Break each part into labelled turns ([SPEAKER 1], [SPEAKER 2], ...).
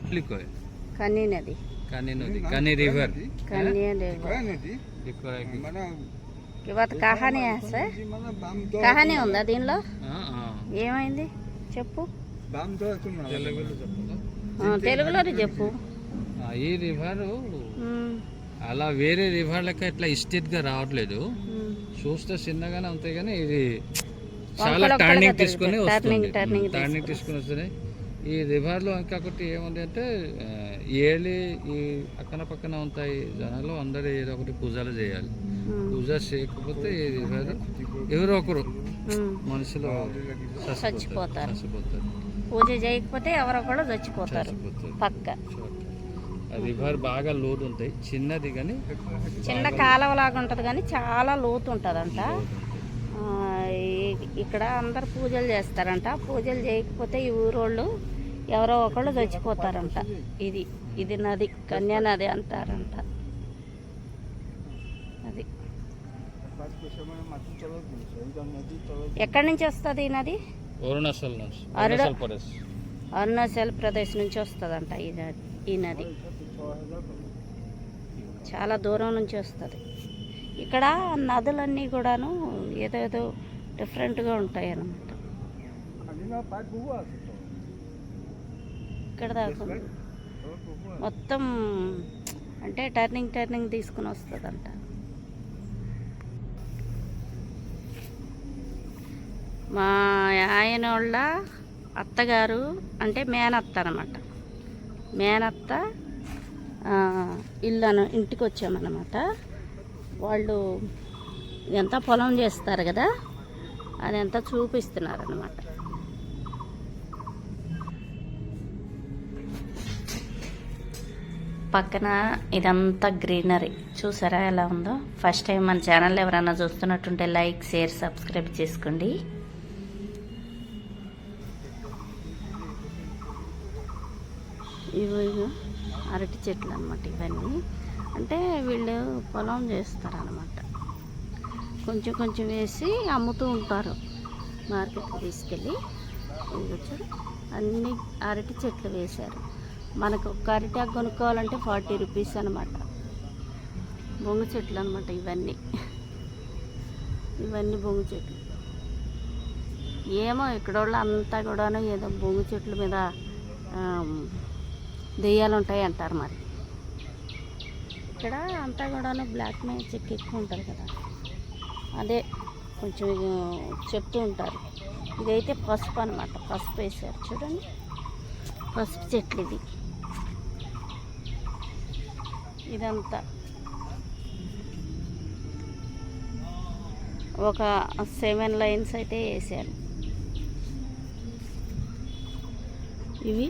[SPEAKER 1] लिखो है
[SPEAKER 2] कन्नी नदी
[SPEAKER 1] कनी रिवर
[SPEAKER 2] कन्नी रिवर के बाद कहानी है कहानी ఉందా దీనిలో ఏమైంది చెప్పు తెలుగులోనే చెప్పు
[SPEAKER 1] ఈ రివర్ అలా వేరే రివర్ లెక్క ఇట్లా ఎస్టేట్ గా రావట్లేదు చూస్తే చిన్నగానే ఉంటాయి కానీ ఇది చాలా టర్నింగ్ తీసుకొని వస్తుంది టర్నింగ్ తీసుకొని వస్తుంది ఈ రివర్లో ఇంకొకటి ఏముంది అంటే ఏళ్ళి ఈ పక్కన ఉంటాయి జనాలు అందరూ ఏదో ఒకటి పూజలు చేయాలి పూజ చేయకపోతే ఈ రివర్ ఎవరో ఒకరు మనుషులు
[SPEAKER 2] చచ్చిపోతారు పూజ చేయకపోతే ఎవరో కూడా చచ్చిపోతారు పక్క
[SPEAKER 1] రివర్ బాగా లోతు ఉంటాయి చిన్నది కానీ
[SPEAKER 2] చిన్న కాలువలాగా ఉంటుంది కానీ చాలా లోతు ఉంటుందంట ఇక్కడ అందరు పూజలు చేస్తారంట పూజలు చేయకపోతే ఈ ఊరోళ్ళు ఎవరో ఒకళ్ళు చచ్చిపోతారంట ఇది నది కన్యా నది అంటారంట అది ఎక్కడి నుంచి వస్తుంది ఈ నది అరుణాచల్ ప్రదేశ్ నుంచి వస్తుందంట ఈ నది చాలా దూరం నుంచి వస్తుంది ఇక్కడ నదులన్నీ కూడాను ఏదేదో డిఫరెంట్గా ఉంటాయి అన్నమాట ఇక్కడ దాకా మొత్తం అంటే టర్నింగ్ తీసుకుని వస్తుందంట మా ఆయన వాళ్ళ అత్తగారు అంటే మేనత్త అన్నమాట మేనత్త ఇంటికి వచ్చామన్నమాట వాళ్ళు ఎంత పొలం చేస్తారు కదా అదంతా చూపిస్తున్నారన్నమాట పక్కన ఇదంతా గ్రీనరీ చూసారా ఎలా ఉందో ఫస్ట్ టైం మన ఛానల్ ఎవరైనా చూస్తున్నట్టుంటే లైక్ షేర్ సబ్స్క్రైబ్ చేసుకోండి ఇవి అరటి చెట్లు అన్నమాట ఇవన్నీ అంటే వీళ్ళు పొలం చేస్తారనమాట కొంచెం వేసి అమ్ముతూ ఉంటారు మార్కెట్కి తీసుకెళ్ళి చూడు అన్ని అరటి చెట్లు వేశారు మనకు ఒక అరిటాకు కొనుక్కోవాలంటే 40 రూపీస్ అనమాట బొంగు చెట్లు అనమాట ఇవన్నీ బొంగు చెట్లు ఏమో ఇక్కడ వాళ్ళు అంతా కూడాను ఏదో బొంగు చెట్ల మీద దెయ్యాలు ఉంటాయి అంటారు మరి ఇక్కడ అంతా కూడాను బ్లాక్ మ్యాజిక్ ఎక్కువ ఉంటుంది కదా అదే కొంచెం చెప్తూ ఉంటారు ఇదైతే పసుపు అనమాట పసుపు వేసారు చూడండి పసుపు చెట్లు ఇదంతా ఒక 7 లైన్స్ అయితే వేసారు ఇవి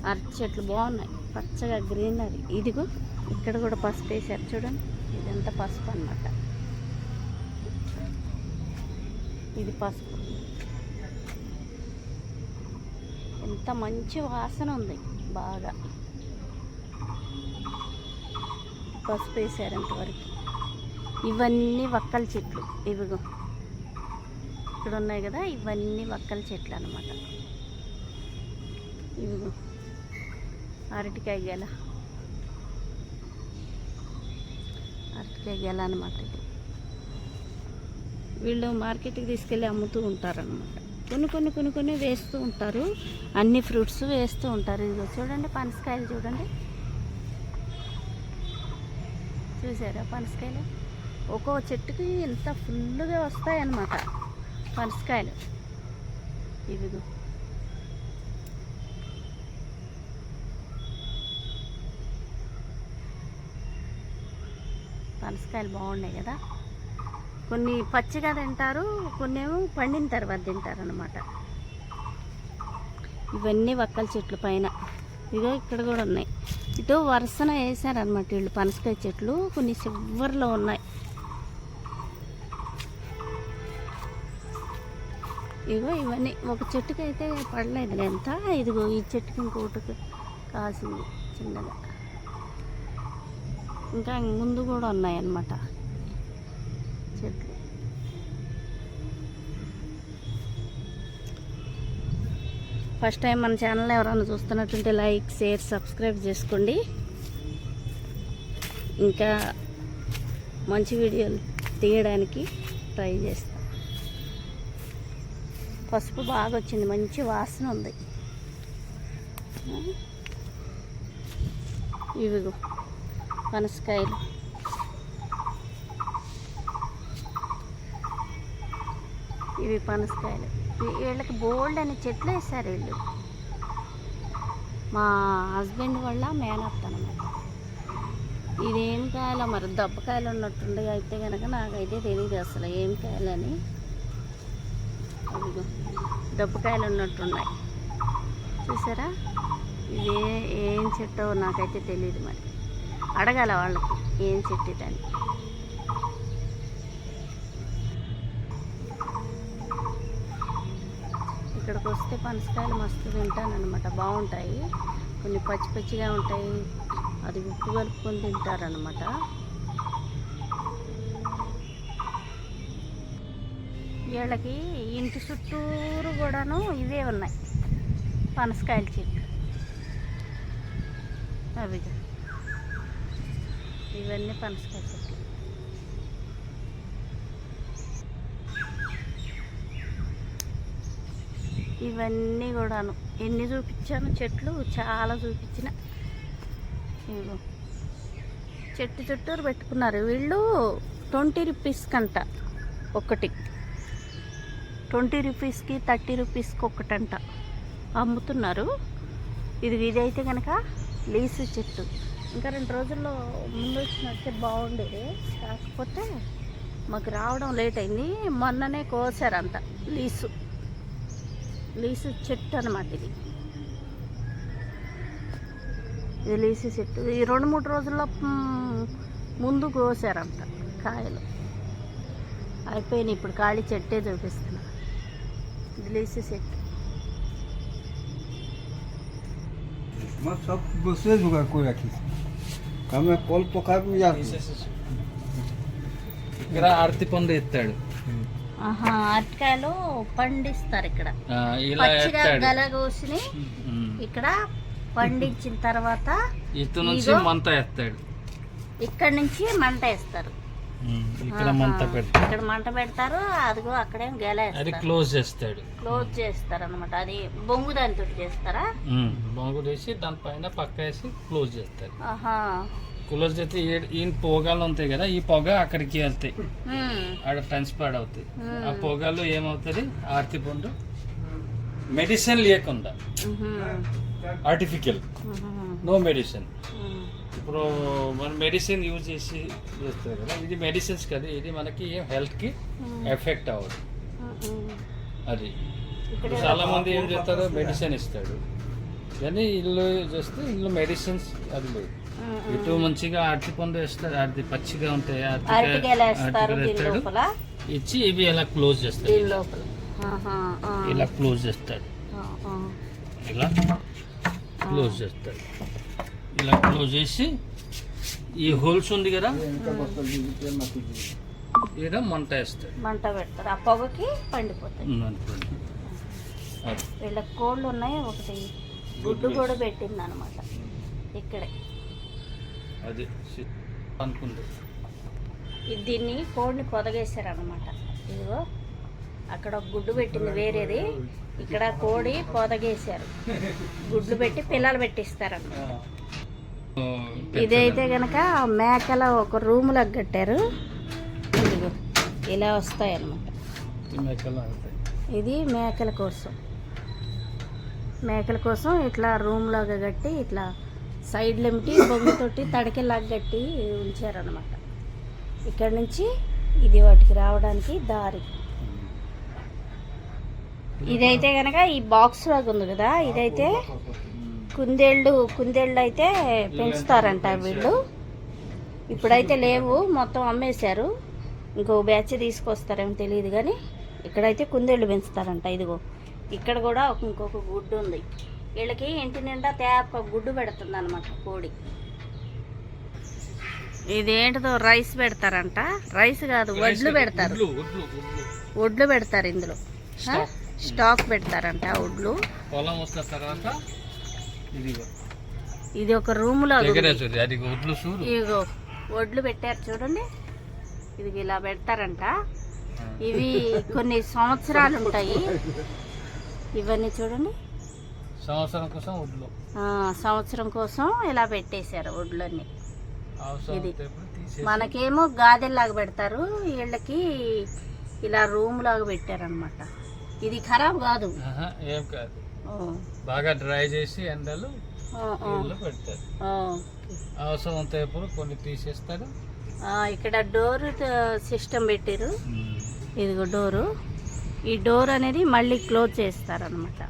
[SPEAKER 2] అరటి చెట్లు బాగున్నాయి పచ్చగా గ్రీనరీ ఇదిగో ఇక్కడ కూడా పసుపు వేసారు చూడండి ఇదంతా పసుపు అన్నమాట ఇది పసుపు ఎంత మంచి వాసన ఉంది బాగా పసుపు వేసారు ఇంతవరకు ఇవన్నీ వక్కల చెట్లు ఇవిగో ఇక్కడ ఉన్నాయి కదా ఇవన్నీ వక్కల చెట్లు అన్నమాట ఇవిగో అరటికాయ గెల అనమాట ఇది వీళ్ళు మార్కెట్కి తీసుకెళ్ళి అమ్ముతూ ఉంటారనమాట కొన్ని వేస్తూ ఉంటారు అన్ని ఫ్రూట్స్ వేస్తూ ఉంటారు ఇదిగో చూడండి పనసకాయలు చూడండి చూసారా పనసకాయలు ఒక్కో చెట్టుకి ఇంత ఫుల్గా వస్తాయన్నమాట పనసకాయలు ఇవిగో పనసకాయలు బాగున్నాయి కదా కొన్ని పచ్చిగా తింటారు కొన్ని ఏమో పండిన తర్వాత తింటారు అన్నమాట ఇవన్నీ వక్కల చెట్లు పైన ఇగో ఇక్కడ కూడా ఉన్నాయి ఇటు వరుసన వేసారనమాట వీళ్ళు పనసకాయ చెట్లు కొన్ని చివర్లో ఉన్నాయి ఇగో ఇవన్నీ ఒక చెట్టుకి అయితే పడలేదు ఎంత ఇదిగో ఈ చెట్టుకి ఇంకోటికి కాసింది చిన్నగా ఇంకా ముందు కూడా ఉన్నాయన్నమాట చెట్లు ఫస్ట్ టైం మన ఛానల్ ఎవరైనా చూస్తున్నట్టుంటే లైక్, షేర్, సబ్స్క్రైబ్ చేసుకోండి. ఇంకా మంచి వీడియోలు తీయడానికి ట్రై చేస్తాం. పసుపు బాగా వచ్చింది, మంచి వాసన ఉంది. ఇవిగో పనసకాయలు, ఇవి పనసకాయలు. వీళ్ళకి బోల్డ్ అని చెట్లు వేశారు వీళ్ళు. మా హస్బెండ్ వాళ్ళ మేనత్త అన్నమాట. ఇదేం కాయలో మరి దబ్బకాయలు ఉన్నట్టుండే అయితే కనుక నాకైతే తెలియదు అసలు ఏం కాయలని. అదిగో దబ్బకాయలు ఉన్నట్టున్నాయి చూసారా. ఇది ఏం చెట్టో నాకైతే తెలియదు, మరి అడగాల వాళ్ళకి ఏం చెట్టు అని. ఇక్కడికి వస్తే పనసకాయలు మస్తు తింటానమాట, బాగుంటాయి. కొన్ని పచ్చి పచ్చిగా ఉంటాయి, అది ఉప్పు కలుపుకొని తింటారనమాట. వీళ్ళకి ఇంటి చుట్టూరు కూడాను ఇవే ఉన్నాయి పనసకాయల చెట్లు. అవి ఇవన్నీ పనసకాయ చెట్లు. ఇవన్నీ కూడాను ఎన్ని చూపించాను చెట్లు, చాలా చూపించిన. ఇదిగో చెట్టు చుట్టూరు పెట్టుకున్నారు వీళ్ళు. 20 రూపీస్ కంట ఒకటి, 20 రూపీస్కి 30 రూపీస్కి ఒకటంట అమ్ముతున్నారు. ఇదైతే కనుక లీసు చెట్టు. ఇంకా 2 రోజుల్లో ముందు వచ్చినట్టే బాగుండేది, కాకపోతే మాకు రావడం లేట్ అయింది. మొన్ననే కోసారంట. లీసు చెట్టు అన్నమాట ఇది లీసు చెట్టు. ఈ 2-3 రోజుల్లో ముందు కోసారంట కాయలు. అయిపోయినాయి, ఇప్పుడు ఖాళీ చెట్టే చూపిస్తున్నా. ఇది లీసు చెట్టు.
[SPEAKER 3] सब दूसरे जुगाड़ को रखी कमे कोल पकाबी
[SPEAKER 1] ఇక్కడ అరటి పండు ఎత్తాడు.
[SPEAKER 2] ఆహా, అరటికాయలు పండిస్తారు ఇక్కడ.
[SPEAKER 1] ఇలా
[SPEAKER 2] పచ్చిగా
[SPEAKER 1] ఎత్తాడు.
[SPEAKER 2] గలగోసిని ఇక్కడ పండించిన తర్వాత
[SPEAKER 1] ఇటు నుంచి మంత ఎత్తాడు.
[SPEAKER 2] ఇక్కడ నుంచి మంట వేస్తారు.
[SPEAKER 1] ఇక్కడ మంత పెడతాడు.
[SPEAKER 2] ఇక్కడ మంట పెడతారు. అదిగో అక్కడేం గెల
[SPEAKER 1] అది క్లోజ్ చేస్తాడు.
[SPEAKER 2] క్లోజ్ చేస్తారు అనమాట. అది బొంగు దానితో చేస్తారా?
[SPEAKER 1] బొంగు వేసి దానిపైన పక్క వేసి క్లోజ్ చేస్తారు.
[SPEAKER 2] ఆహా,
[SPEAKER 1] క్లోజ్ చేస్తే ఈ పొగలు ఉంటాయి కదా, ఈ పొగ అక్కడికి వెళ్తాయి, ఆడ ట్రాన్స్ఫర్ అవుతాయి. ఆ పొగలు ఏమవుతుంది, అరటి పండు మెడిసిన్ లేకుండా ఆర్టిఫిషియల్, నో మెడిసిన్. ఇప్పుడు మనం మెడిసిన్ యూజ్ చేసి చేస్తారు కదా, ఇది మెడిసిన్స్ కదా, ఇది మనకి హెల్త్కి ఎఫెక్ట్ అవ్వదు. అది చాలా మంది ఏం చేస్తారు, మెడిసిన్ ఇస్తాడు కానీ ఇల్లు చేస్తే ఇల్లు మెడిసిన్స్ అది లేదు. ఇటు మంచిగా అరటి పండు వేస్తారు, అది పచ్చిగా ఉంటాయి, ఇచ్చి ఇవి ఇలా క్లోజ్ చేస్తారు. ఇలా క్లోజ్ చేస్తాడు, ఇలా క్లోజ్ చేస్తాడు. ఇలా క్లోజ్ చేసి ఈ హోల్స్ ఉంది కదా, ఇక్కడ మంట వేస్తాడు.
[SPEAKER 2] మంట పెడతారు, ఆ పొగకి పండిపోతాయి. వీళ్ళ కోళ్ళు ఉన్నాయి, ఒకటి గుడ్డు కూడా పెట్టింది అనమాట ఇక్కడే.
[SPEAKER 1] అది అనుకుంది
[SPEAKER 2] దీన్ని కోడిని పొదగేశారనమాట. ఇదిగో అక్కడ ఒక గుడ్డు పెట్టింది వేరేది, ఇక్కడ కోడి పొదగేశారు, గుడ్లు పెట్టి పిల్లలు పెట్టిస్తారన్నమాట. ఇదైతే కనుక మేకల ఒక రూమ్లో కట్టారు. ఇదిగో ఇలా వస్తాయి అన్నమాట. ఇది మేకల కోసం ఇట్లా రూమ్ లాగా కట్టి ఇట్లా సైడ్ లిమిటి బొంగుతోటి తడికెలాగా కట్టి ఉంచారనమాట. ఇక్కడ నుంచి ఇది వాటికి రావడానికి దారి. ఇదైతే కనుక ఈ బాక్స్ లాగా ఉంది కదా, ఇదైతే కుందేళ్ళు అయితే పెంచుతారంట వీళ్ళు. ఇప్పుడైతే లేవు, మొత్తం అమ్మేశారు. ఇంకో బ్యాచ్ తీసుకొస్తారేమో తెలియదు కానీ ఇక్కడైతే కుందేళ్ళు పెంచుతారంట. ఇదిగో ఇక్కడ కూడా ఇంకొక గుడ్డు ఉంది. వీళ్ళకి ఇంటి నిండా తేప గుడ్డు పెడుతుంది అనమాట కోడి. ఇదేంటిదో రైస్ పెడతారంట. రైస్ కాదు, వడ్లు పెడతారు. వడ్లు పెడతారు ఇందులో. స్టాక్ పెడతారంట వడ్లు.
[SPEAKER 1] పొలం వస్తున్న తర్వాత
[SPEAKER 2] ఇది ఒక రూములో
[SPEAKER 1] అది వడ్లు చూడు,
[SPEAKER 2] ఇగో వడ్లు పెట్టారు చూడండి. ఇది ఇలా పెడతారంట. ఇవి కొన్ని సంవత్సరాలు ఉంటాయి. ఇవన్నీ చూడండి,
[SPEAKER 1] సంవత్సరం కోసం వడ్లు,
[SPEAKER 2] సంవత్సరం కోసం ఇలా పెట్టేశారు వడ్లన్నీ.
[SPEAKER 1] అవసరం
[SPEAKER 2] ఇది
[SPEAKER 1] అయితే ఇప్పుడు తీసేసి
[SPEAKER 2] మనకేమో గాదెల్లాగా పెడతారు, వీళ్ళకి ఇలా రూమ్ లాగా పెట్టారనమాట. ఇది ఖరాబ్ కాదు,
[SPEAKER 1] ఏం కాదు, బాగా డ్రై చేసి ఎండలు పెడతారు. అవసరం అంతప్పుడు కొన్ని తీసేస్తారు.
[SPEAKER 2] ఇక్కడ డోర్ సిస్టమ్ పెట్టారు. ఇదిగో డోరు. ఈ డోర్ అనేది మళ్ళీ క్లోజ్ చేస్తారనమాట.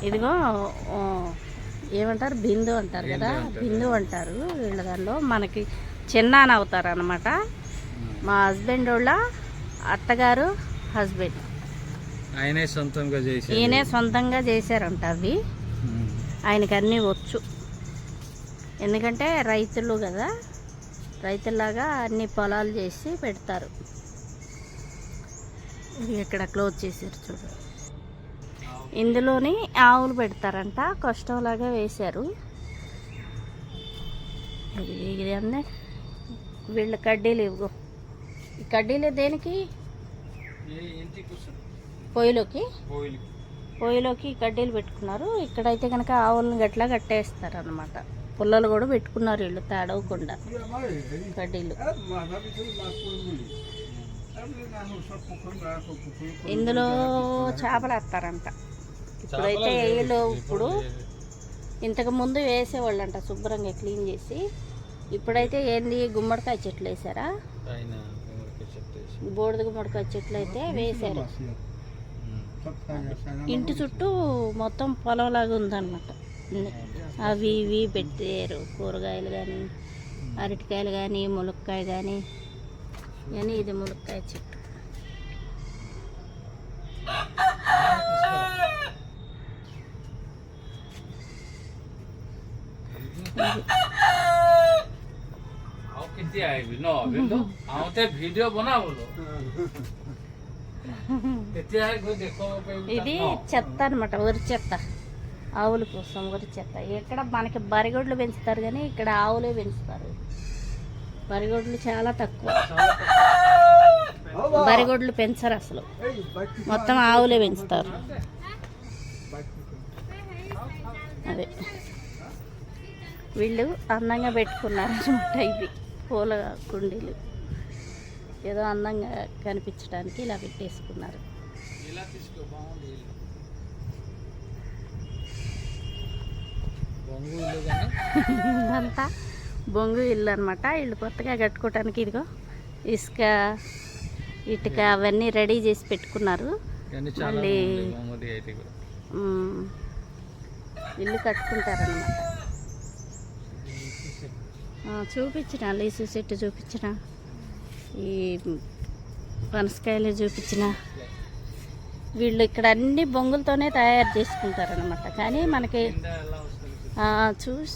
[SPEAKER 2] ఇదిగో ఏమంటారు, బిందు అంటారు కదా, బిందు అంటారు వీళ్ళ దానిలో. మనకి చిన్నాన్న అవుతారు అనమాట. మా హస్బెండ్ వాళ్ళ అత్తగారు హస్బెండ్
[SPEAKER 1] ఆయనే సొంతంగా చేసి,
[SPEAKER 2] ఈయనే సొంతంగా చేశారంట అవి. ఆయనకి అన్నీ వచ్చు, ఎందుకంటే రైతులు కదా, రైతుల్లాగా అన్ని పొలాలు చేసి పెడతారు. ఇది ఇక్కడ క్లోజ్ చేశారు చూడు. ఇందులోని ఆవులు పెడతారంట, కష్టంలాగా వేశారు. ఇది అన్నీ వీళ్ళ కడ్డీలు. ఇవ్వగో ఈ కడ్డీలు దేనికి, పొయ్యిలోకి కడ్డీలు పెట్టుకున్నారు. ఇక్కడైతే కనుక ఆవులను గట్లా కట్టేస్తారు అన్నమాట. పుల్లలు కూడా పెట్టుకున్నారు వీళ్ళు తేడవకుండా కడ్డీలు. ఇందులో చేపలు వేస్తారంట. ఇప్పుడైతే వేయలో, ఇప్పుడు ఇంతకు ముందు వేసేవాళ్ళంట శుభ్రంగా క్లీన్ చేసి. ఇప్పుడైతే ఏంది, గుమ్మడికాయ చెట్లు వేసారా, బోడిద గుమ్మడికాయ చెట్లు అయితే వేసారు. ఇంటి చుట్టూ మొత్తం పొలంలాగా ఉందన్నమాట. అవి ఇవి పెట్టారు, కూరగాయలు కానీ, అరటికాయలు కానీ, ములక్కాయ కానీ. కానీ ఇది ములక్కాయ చెట్టు. ఇది చెత్త అనమాట, వరి చెత్త. ఆవుల కోసం వరి చెత్త. ఇక్కడ మనకి బరిగొడ్లు పెంచుతారు కానీ ఇక్కడ ఆవులే పెంచుతారు. బరిగొడ్లు చాలా తక్కువ, బరిగొడ్లు పెంచరు అసలు, మొత్తం ఆవులే పెంచుతారు. అదే వీళ్ళు అందంగా పెట్టుకున్నారు అనమాట. ఇది పూల కుండీలు ఏదో అందంగా కనిపించడానికి ఇలా పెట్టేసుకున్నారు. ఇదంతా బొంగు ఇల్లు అనమాట. ఇల్లు కొత్తగా కట్టుకోవటానికి ఇదిగో ఇసుక, ఇటుక అవన్నీ రెడీ చేసి పెట్టుకున్నారు. మళ్ళీ ఇల్లు కట్టుకుంటారనమాట. చూపించిన లీసు చెట్టు చూపించిన, ఈ పనసకాయలు చూపించిన. వీళ్ళు ఇక్కడ అన్ని బొంగులతోనే తయారు చేసుకుంటారనమాట. కానీ మనకి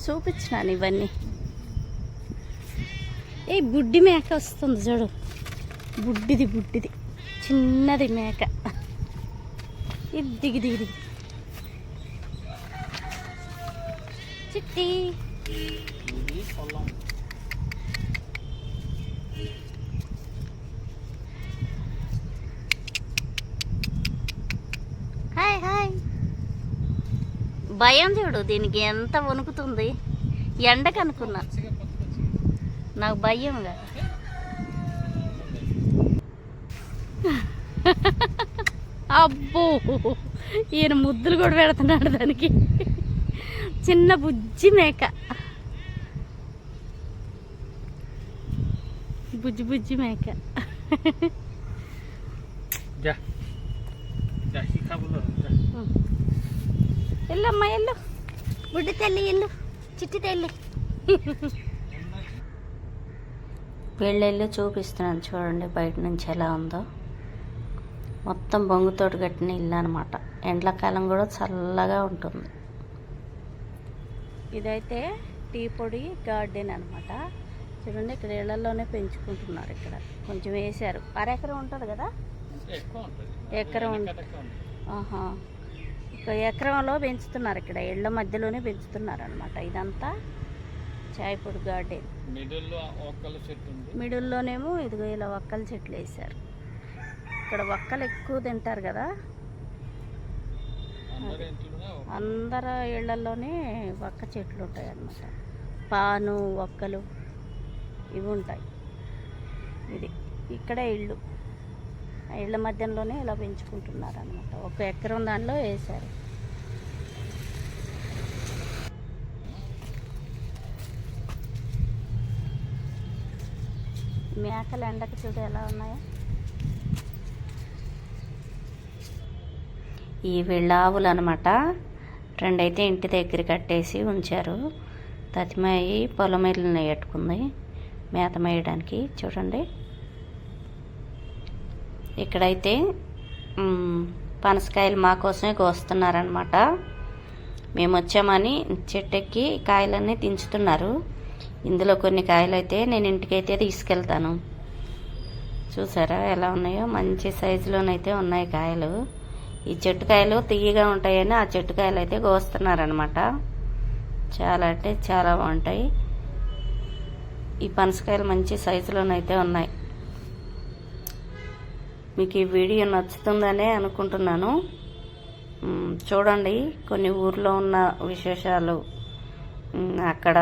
[SPEAKER 2] చూపించినాను ఇవన్నీ. ఏ బుడ్డి మేక వస్తుంది చూడు, బుడ్డిది చిన్నది మేక. ఇది దిగి చిట్టి. హాయ్. భయం చూడు దీనికి ఎంత వణుకుతుంది. ఎండకు అనుకున్నా, నాకు భయం కదా. అబ్బో, ఈయన ముద్దులు కూడా పెడుతున్నాడు దానికి. చిన్న బుజ్జి మేక, బుజ్జి మేక. ఎల్లమ్మా ఎల్లు, బుడ్డి తల్లి ఎల్లు, చిట్టి తల్లి. పెళ్ళిళ్ళు చూపిస్తున్నాను చూడండి బయట నుంచి ఎలా ఉందో. మొత్తం బొంగుతోటి కట్టిన ఇల్లు అనమాట. ఎండాకాలం కూడా చల్లగా ఉంటుంది. ఇదైతే టీ పొడి గార్డెన్ అనమాట. చూడండి ఇక్కడ ఇళ్లలోనే పెంచుకుంటున్నారు. ఇక్కడ కొంచెం వేశారు, అరెకరం ఉంటుంది కదా, ఎకరం ఆహా, ఒక ఎకరంలో పెంచుతున్నారు. ఇక్కడ ఇళ్ళ మధ్యలోనే పెంచుతున్నారు అనమాట. ఇదంతా చాయ్పూర్ గార్డెన్. మిడిల్లోనేమో ఇదిగో ఇలా ఒక్కల చెట్లు వేశారు. ఇక్కడ ఒక్కలు ఎక్కువ తింటారు కదా, అందరు ఇళ్లలోనే ఒక్క చెట్లు ఉంటాయి అన్నమాట. పాను ఒక్కలు ఇవి ఉంటాయి. ఇది ఇక్కడే ఇళ్ళు, ఆ ఇళ్ళ మధ్యలోనే ఇలా పెంచుకుంటున్నారు అనమాట. ఒక ఎకరం దానిలో వేశారు. మేకలు ఎండకు చూడు ఎలా ఉన్నాయో. ఈ వీళ్ళ ఆవులు అనమాట. రెండైతే ఇంటి దగ్గర కట్టేసి ఉంచారు. తతిమాయి పొలం వెళ్ళిన ఎట్టుకుంది మేత మేయడానికి. చూడండి ఇక్కడైతే పనసకాయలు మా కోసమే కోస్తున్నారనమాట. మేము వచ్చామని చెట్టెక్కి కాయలన్నీ దించుతున్నారు. ఇందులో కొన్ని కాయలు అయితే నేను ఇంటికైతే తీసుకెళ్తాను. చూసారా ఎలా ఉన్నాయో, మంచి సైజులోనైతే ఉన్నాయి కాయలు. ఈ చెట్టు కాయలు తీయగా ఉంటాయని ఆ చెట్టు కాయలు అయితే కోస్తున్నారనమాట. చాలా అంటే చాలా బాగుంటాయి. ఈ పనసకాయలు మంచి సైజులోనైతే ఉన్నాయి. మీకు ఈ వీడియో నచ్చుతుందనే అనుకుంటున్నాను. చూడండి కొన్ని ఊర్లో ఉన్న విశేషాలు, అక్కడ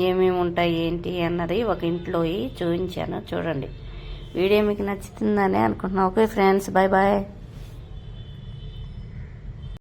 [SPEAKER 2] ఏమేమి ఉంటాయి ఏంటి అన్నది ఒక ఇంట్లో చూపించాను. చూడండి వీడియో మీకు నచ్చుతుందనే అనుకుంటున్నాను. Okay friends, bye bye.